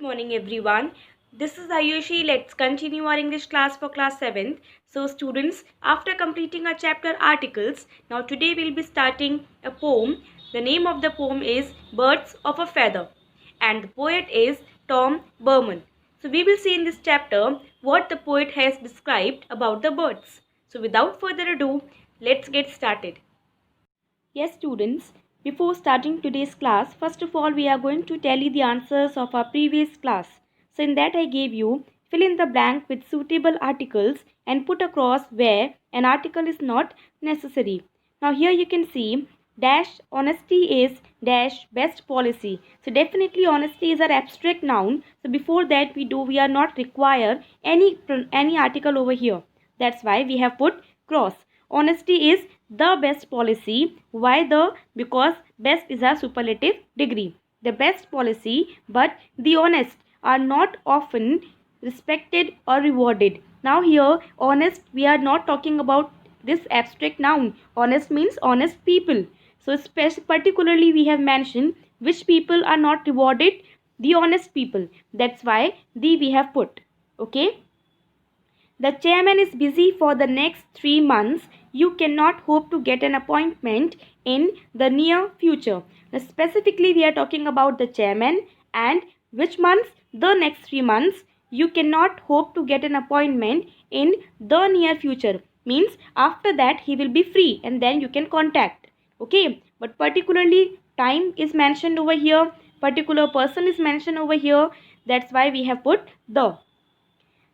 morning everyone. This is Ayushi. Let's continue our English class for class 7th. So students, after completing our chapter articles, now today we'll be starting a poem. The name of the poem is Birds of a Feather and the poet is Tom Berman. So we will see in this chapter what the poet has described about the birds. So without further ado, let's get started. Yes students, before starting today's class, first of all we are going to tell you the answers of our previous class. So in that I gave you fill in the blank with suitable articles and put across where an article is not necessary. Now here you can see dash honesty is dash best policy. So definitely honesty is an abstract noun. So before that we are not require any article over here. That's why we have put cross. Honesty is the best policy. Why the? Because best is a superlative degree. The best policy, but the honest are not often respected or rewarded. Now here, honest, we are not talking about this abstract noun. Honest means honest people. So particularly we have mentioned which people are not rewarded, the honest people. That's why the we have put. Okay. The chairman is busy for the next 3 months. You cannot hope to get an appointment in the near future. Now, specifically, we are talking about the chairman and which months? The next 3 months. You cannot hope to get an appointment in the near future. Means after that he will be free and then you can contact. Okay. But particularly time is mentioned over here. Particular person is mentioned over here. That's why we have put the.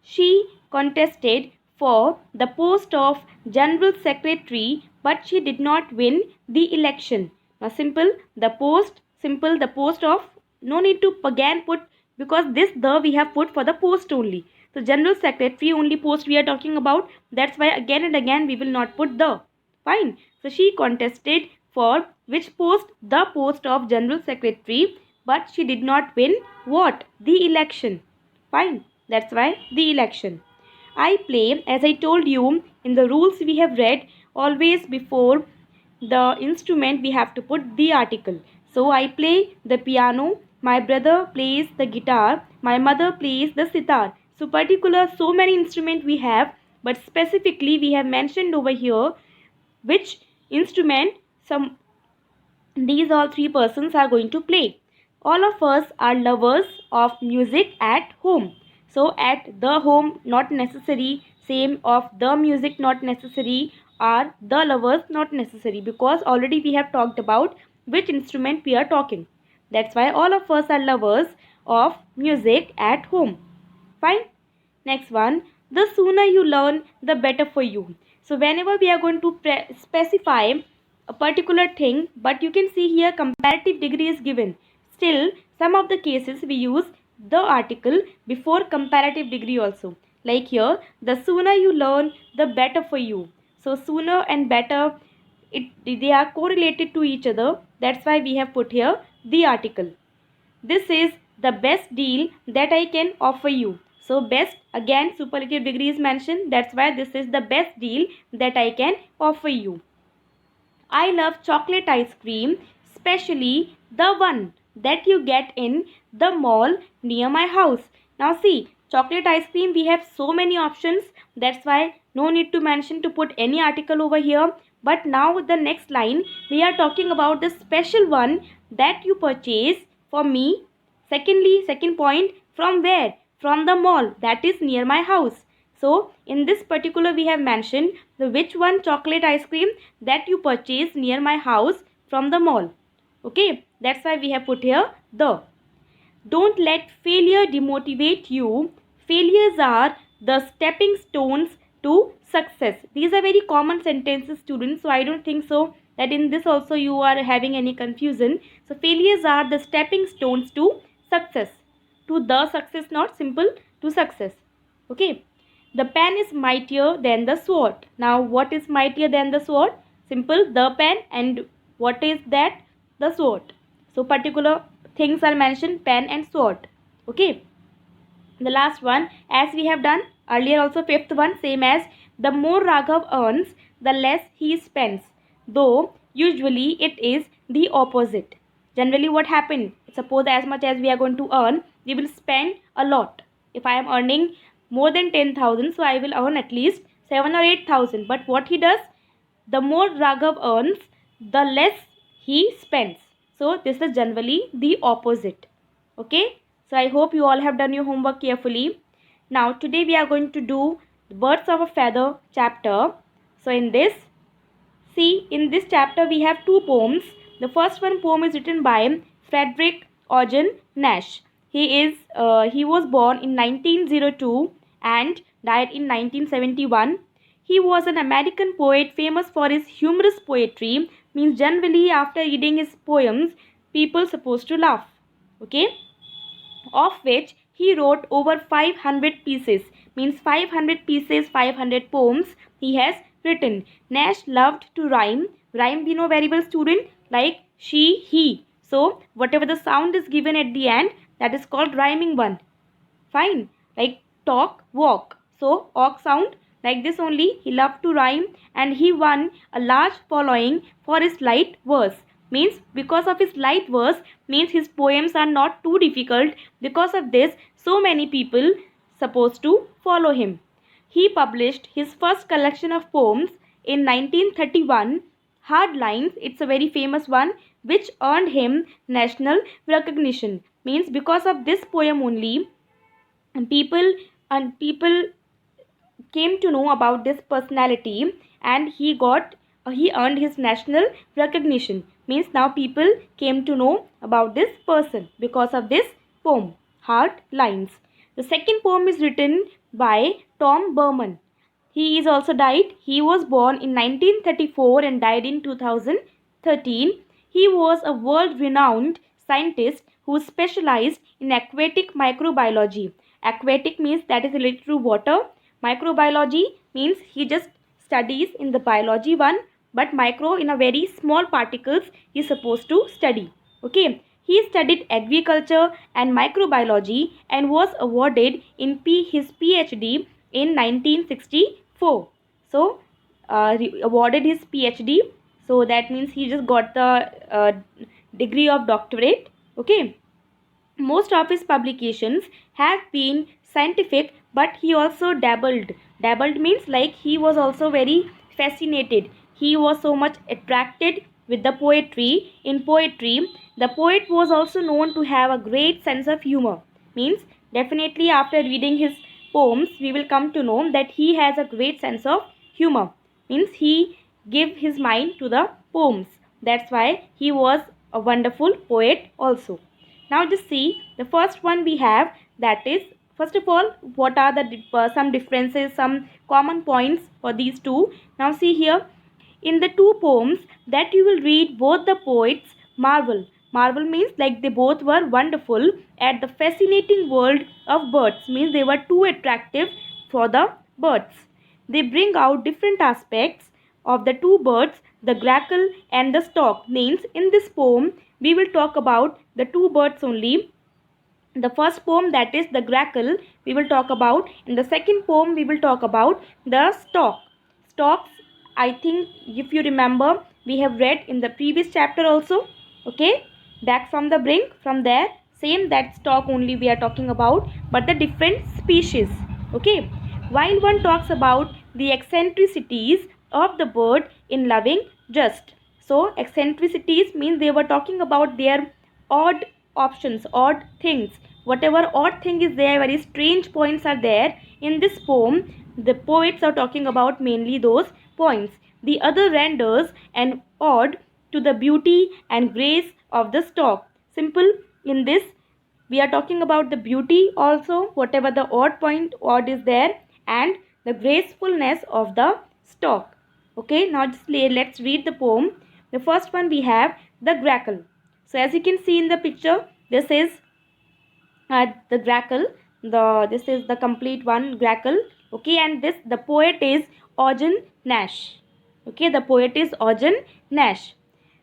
She contested for the post of General Secretary but she did not win the election. Now simple the post of, no need to again put because this the we have put for the post only. So General Secretary only post we are talking about, that's why again and again we will not put the. Fine. So she contested for which post? The post of General Secretary but she did not win what? The election. Fine. That's why the election. I play, as I told you in the rules we have read, always before the instrument we have to put the article. So I play the piano, my brother plays the guitar, my mother plays the sitar. So particular so many instruments we have, but specifically we have mentioned over here which instrument these all three persons are going to play. All of us are lovers of music at home. So at the home not necessary, same of the music not necessary, are the lovers not necessary because already we have talked about which instrument we are talking. That's why all of us are lovers of music at home. Fine. Next one, the sooner you learn, the better for you. So whenever we are going to specify a particular thing, but you can see here comparative degree is given. Still, some of the cases we use the article before comparative degree also. Like here, the sooner you learn, the better for you. So sooner and better, they are correlated to each other. That's why we have put here the article. This is the best deal that I can offer you. So best, again superlative degree is mentioned. That's why this is the best deal that I can offer you. I love chocolate ice cream, especially the one that you get in the mall near my house. Now see, chocolate ice cream we have so many options. That's why no need to mention to put any article over here. But now the next line we are talking about the special one that you purchase for me. Secondly, second point, from where? From the mall that is near my house. So in this particular we have mentioned the which one chocolate ice cream that you purchase near my house from the mall. Okay, that's why we have put here the. Don't let failure demotivate you. Failures are the stepping stones to success. These are very common sentences, students. So I don't think so that in this also you are having any confusion. So failures are the stepping stones to success. To the success, not simple to success. Okay. The pen is mightier than the sword. Now what is mightier than the sword? Simple, the pen, and what is that? The sword. So particular things are mentioned, pen and sword. Okay. The last one, as we have done earlier also, fifth one, same as the more Raghav earns, the less he spends. Though usually it is the opposite. Generally what happened? Suppose as much as we are going to earn, we will spend a lot. If I am earning more than 10,000, so I will earn at least 7 or 8,000. But what he does, the more Raghav earns, the less he spends. So this is generally the opposite. Okay, so I hope you all have done your homework carefully. Now today we are going to do Birds of a Feather chapter. So in this, see, in this chapter we have two poems. The first one poem is written by Frederick Ogden Nash. He was born in 1902 and died in 1971. He was an American poet famous for his humorous poetry. Means generally after reading his poems, people supposed to laugh. Okay, of which he wrote over 500 pieces. Means 500 pieces, 500 poems he has written. Nash loved to rhyme. Rhyme we know very well, student, like she, he. So whatever the sound is given at the end, that is called rhyming one. Fine. Like talk, walk. So awk sound, like this only. He loved to rhyme and he won a large following for his light verse. Means because of his light verse, means his poems are not too difficult. Because of this, so many people supposed to follow him. He published his first collection of poems in 1931, Hard Lines. It's a very famous one, which earned him national recognition. Means because of this poem only, people came to know about this personality, and he earned his national recognition. Means now people came to know about this person because of this poem, Hard Lines. The second poem is written by Tom Berman. He is also died. He was born in 1934 and died in 2013. He was a world-renowned scientist who specialized in aquatic microbiology. Aquatic means that is related to water. Microbiology means he just studies in the biology one, but micro in a very small particles he is supposed to study. Okay. He studied agriculture and microbiology and was awarded in his PhD in 1964. So, awarded his PhD. So that means he just got the degree of doctorate. Okay. Most of his publications have been scientific, but he also dabbled. Dabbled means like he was also very fascinated. He was so much attracted with the poetry. In poetry, the poet was also known to have a great sense of humor. Means definitely after reading his poems, we will come to know that he has a great sense of humor. Means he gave his mind to the poems. That's why he was a wonderful poet also. Now just see the first one we have, that is, first of all, what are the some differences, some common points for these two. Now see here, in the two poems that you will read, both the poets marvel. Marvel means like they both were wonderful at the fascinating world of birds. Means they were too attractive for the birds. They bring out different aspects of the two birds, the grackle and the stork. Means in this poem we will talk about the two birds only. The first poem, that is the grackle, we will talk about. In the second poem we will talk about the stork. Storks, I think if you remember, we have read in the previous chapter also. Okay, back from the brink, from there, same that stork only we are talking about, but the different species. Okay, while one talks about the eccentricities of the bird in loving just. So eccentricities means they were talking about their odd options, odd things. Whatever odd thing is there, very strange points are there in this poem. The poets are talking about mainly those points. The other renders an ode to the beauty and grace of the stork. Simple. In this, we are talking about the beauty also, whatever the odd is there, and the gracefulness of the stork. Okay, now just let's read the poem. The first one we have the grackle. So as you can see in the picture, this is the grackle. This is the complete one, grackle. Okay, and this, the poet is Ogden Nash. Okay, the poet is Ogden Nash.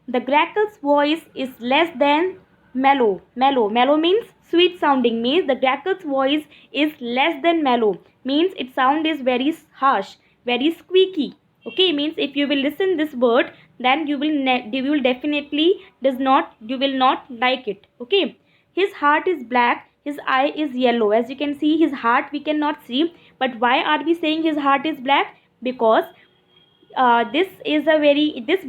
The grackle's voice is less than mellow. Mellow means sweet sounding. Means the grackle's voice is less than mellow. Means its sound is very harsh, very squeaky. Okay, means if you will listen this word, then you will definitely you will not like it. Okay, his heart is black, his eye is yellow. As you can see, his heart we cannot see. But why are we saying his heart is black? Because this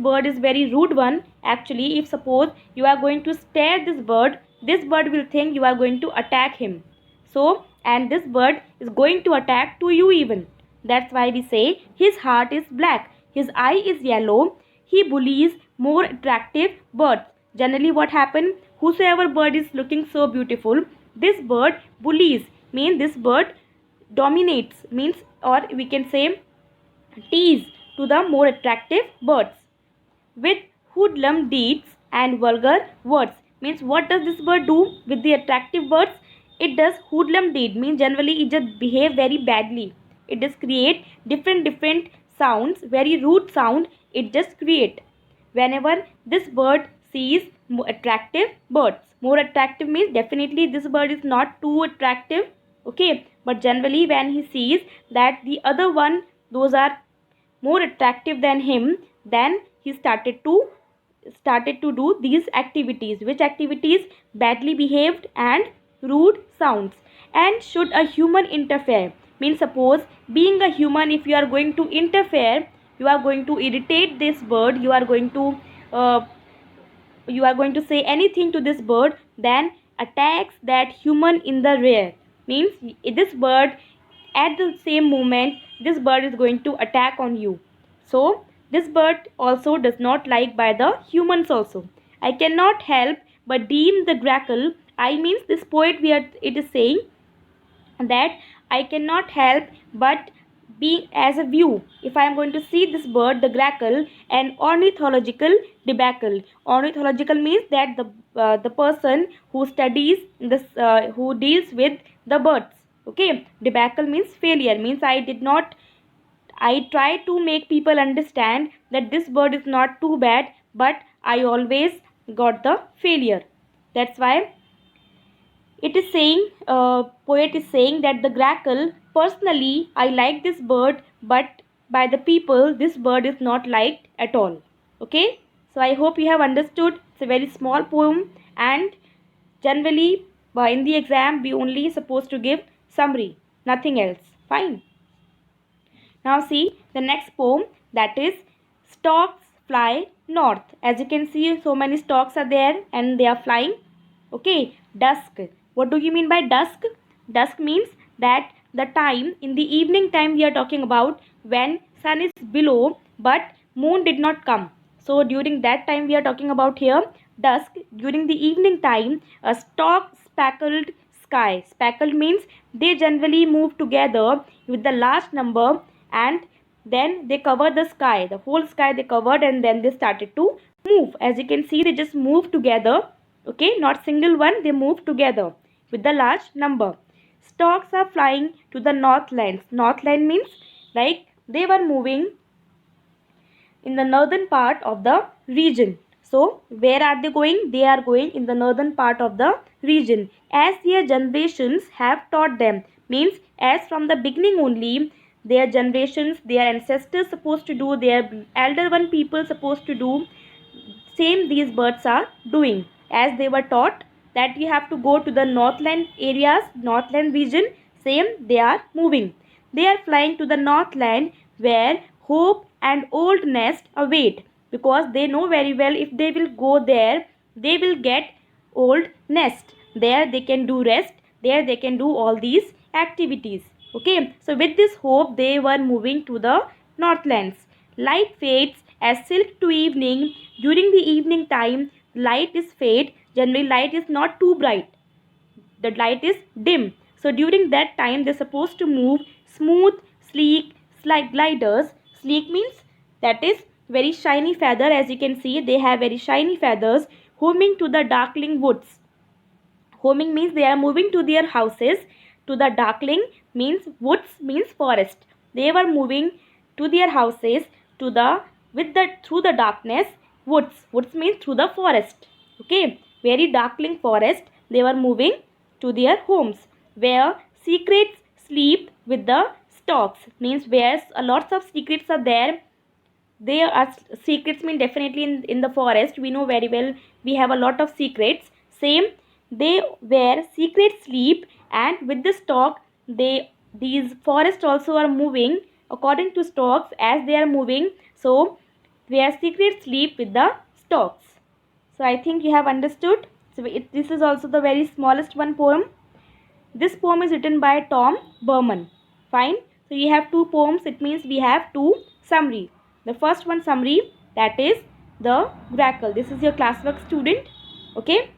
bird is very rude one. Actually, if suppose you are going to stare this bird will think you are going to attack him. So, and this bird is going to attack to you even. That's why we say his heart is black, his eye is yellow. He bullies more attractive birds. Generally what happen, whosoever bird is looking so beautiful, this bird bullies, means this bird dominates, means, or we can say tease to the more attractive birds with hoodlum deeds and vulgar words. Means what does this bird do with the attractive birds? It does hoodlum deed, means generally it just behave very badly. It just create different sounds, very rude sound it just create. Whenever this bird sees more attractive birds, more attractive means definitely this bird is not too attractive, okay, but generally when he sees that the other one, those are more attractive than him, then he started to do these activities. Which activities? Badly behaved and rude sounds. And should a human interfere, means suppose being a human, if you are going to interfere, you are going to irritate this bird, uh, you are going to say anything to this bird, then attacks that human in the rear, means this bird, at the same moment this bird is going to attack on you. So this bird also does not like by the humans also. I cannot help but deem the grackle, I means this poet, it is saying that I cannot help but being as a view, if I am going to see this bird, the grackle, an ornithological debacle. Ornithological means that the person who studies this, who deals with the birds. Okay, debacle means failure, means I try to make people understand that this bird is not too bad, but I always got the failure. That's why it is saying, poet is saying that the grackle, personally I like this bird, but by the people this bird is not liked at all. Okay, so I hope you have understood. It's a very small poem, and generally in the exam we only supposed to give summary, nothing else. Fine. Now see the next poem, that is Storks Fly North. As you can see, so many storks are there and they are flying. Okay, dusk. What do you mean by dusk? Dusk means that the time, in the evening time we are talking about, when sun is below but moon did not come. So during that time we are talking about here dusk. During the evening time, a stork speckled sky. Speckled means they generally move together with the large number, and then they cover the sky, the whole sky they covered, and then they started to move. As you can see, they just move together. Okay, not single one, they move together with the large number. Storks are flying to the northlands. Northland means like they were moving in the northern part of the region. So where are they going? They are going in the northern part of the region, as their generations have taught them. Means as from the beginning only, their generations, their ancestors supposed to do, their elder one people supposed to do, same these birds are doing, as they were taught that you have to go to the northland areas, northland region, same they are moving. They are flying to the northland where hope and old nest await, because they know very well if they will go there, they will get old nest. There they can do rest, there they can do all these activities. Okay, so with this hope they were moving to the northlands. Light fades as silk to evening. During the evening time, light is fade. Generally light is not too bright, the light is dim. So during that time they're supposed to move smooth, sleek, like gliders. Sleek means that is very shiny feather. As you can see, they have very shiny feathers, homing to the darkling woods. Homing means they are moving to their houses. To the darkling means woods, means forest. They were moving to their houses to the through the darkness woods. Woods means through the forest. Okay, very darkling forest. They were moving to their homes, where secrets sleep with the storks. Means where lots of secrets are there. There are secrets mean definitely in the forest. We know very well we have a lot of secrets. Same they wear secret sleep, and with the stalk these forests also are moving according to stalks as they are moving. So they are secret sleep with the stalks. So I think you have understood. So this is also the very smallest one poem. This poem is written by Tom Berman. Fine. So you have two poems. It means we have two summary. The first one summary, that is the grackle. This is your classwork, student. Okay.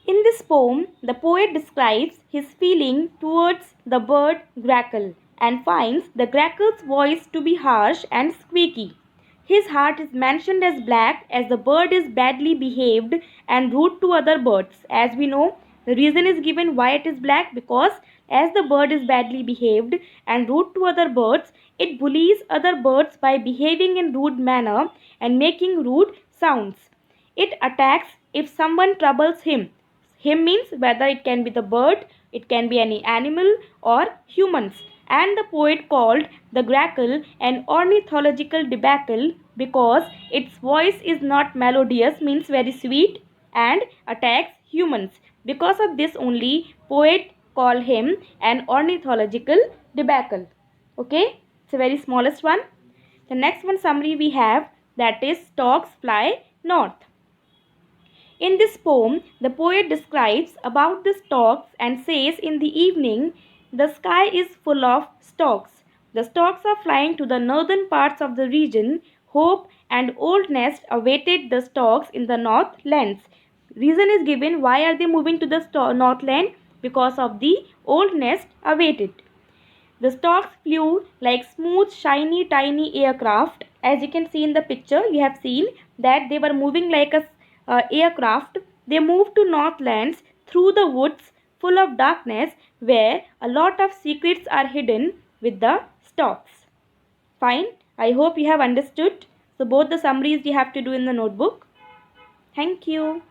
In this poem, the poet describes his feeling towards the bird grackle and finds the grackle's voice to be harsh and squeaky. His heart is mentioned as black as the bird is badly behaved and rude to other birds. As we know, the reason is given why it is black, because as the bird is badly behaved and rude to other birds, it bullies other birds by behaving in rude manner and making rude sounds. It attacks if someone troubles him. Him means whether it can be the bird, it can be any animal or humans. And the poet called the grackle an ornithological debacle because its voice is not melodious, means very sweet, and attacks humans. Because of this only poet call him an ornithological debacle. Okay, it's a very smallest one. The next one summary we have, that is storks fly north. In this poem, the poet describes about the storks and says in the evening, the sky is full of storks. The storks are flying to the northern parts of the region. Hope and old nest awaited the storks in the northlands. Reason is given why are they moving to the northland? Because of the old nest awaited. The storks flew like smooth, shiny, tiny aircraft. As you can see in the picture, you have seen that they were moving like a aircraft. They moved to northlands through the woods full of darkness where a lot of secrets are hidden with the storks. Fine. I hope you have understood. So both the summaries you have to do in the notebook. Thank you.